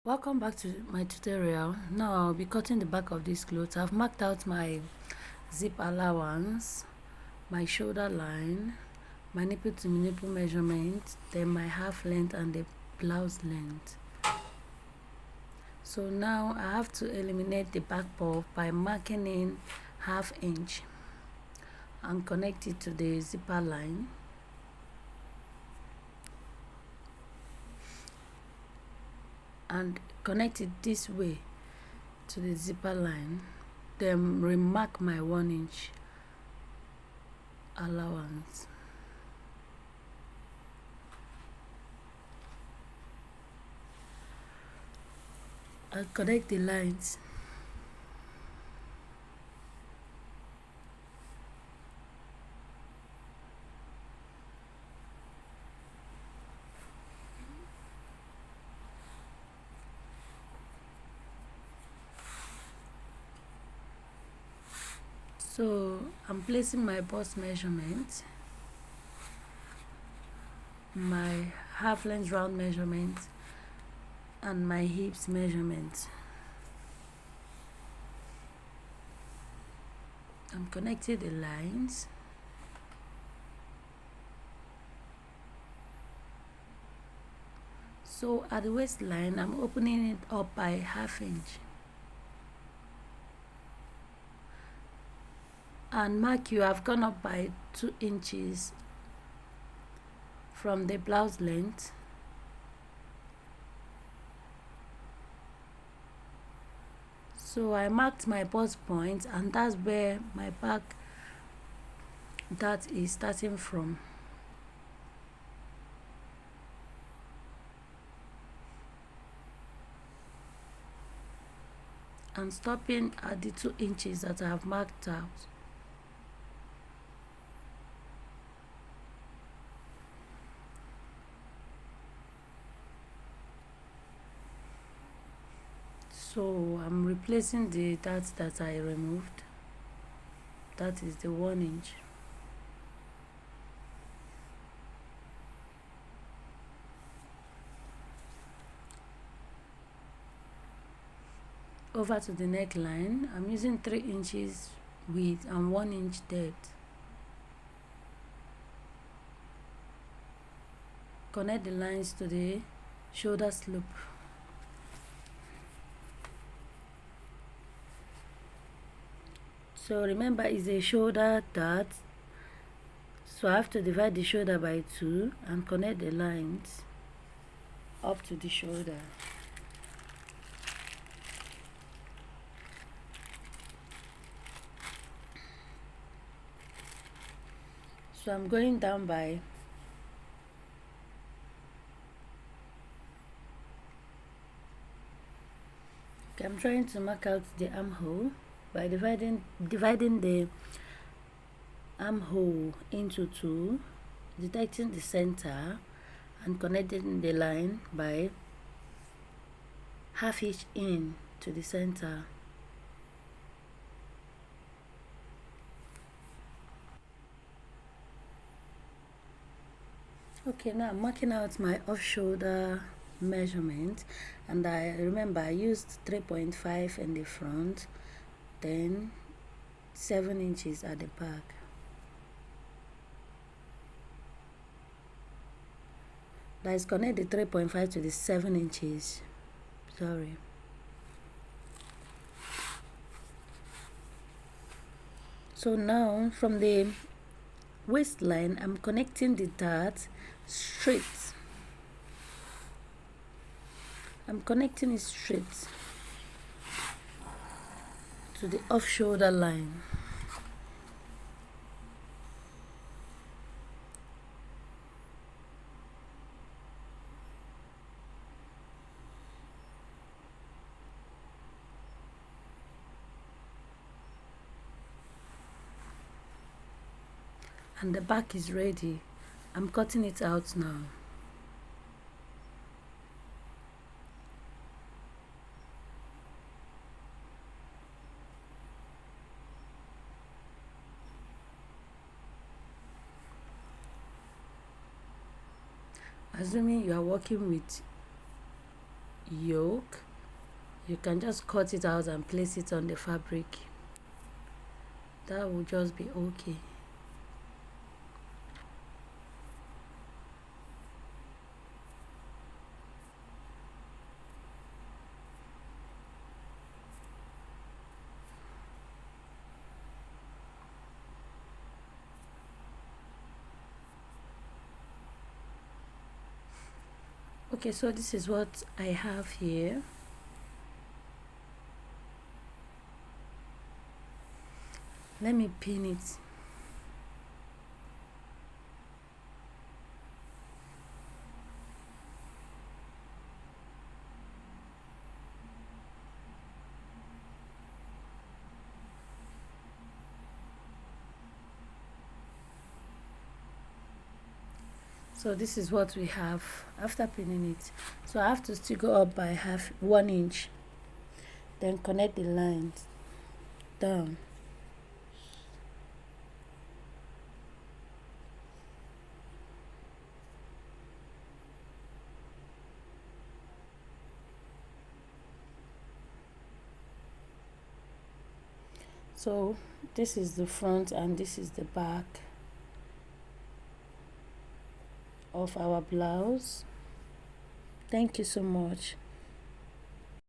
Welcome back to my tutorial. Now I'll be cutting the back of this cloth. I've marked out my zip allowance, my shoulder line, my nipple to nipple measurement, then my half length and the blouse length. So now I have to eliminate the back puff by marking in 1/2 inch and connect it to the zipper line. And connect it this way to the zipper line, then remark my 1 inch allowance. I'll connect the lines. So I'm placing my bust measurement, my half length round measurement, and my hips measurement. I'm connecting the lines. So at the waistline, I'm opening it up by 1/2 inch. And mark you, I've gone up by 2 inches from the blouse length. So I marked my bust point, and that's where my back dart is starting from. And stopping at the 2 inches that I have marked out. So I'm replacing the dart that I removed. That is the 1 inch. Over to the neckline, I'm using 3 inches width and 1 inch depth. Connect the lines to the shoulder slope. So remember, it's a shoulder dart, so I have to divide the shoulder by 2 and connect the lines up to the shoulder. So I'm going down by I'm trying to mark out the armhole by dividing the armhole into 2, detecting the center and connecting the line by 1/2 inch in to the center. Okay, now I'm marking out my off shoulder measurement, and I remember I used 3.5 in the front, then 7 inches at the back. Let's connect the 3.5 to the 7 inches. Sorry. So now from the waistline, I'm connecting the dart straight. I'm connecting it straight to the off shoulder line. And the back is ready. I'm cutting it out now. Assuming you are working with yoke, you can just cut it out and place it on the fabric. That will just be okay. Okay, so this is what I have here. Let me pin it. So this is what we have after pinning it. So I have to still go up by 1 inch, then connect the lines down. So this is the front and this is the back of our blouse. Thank you so much.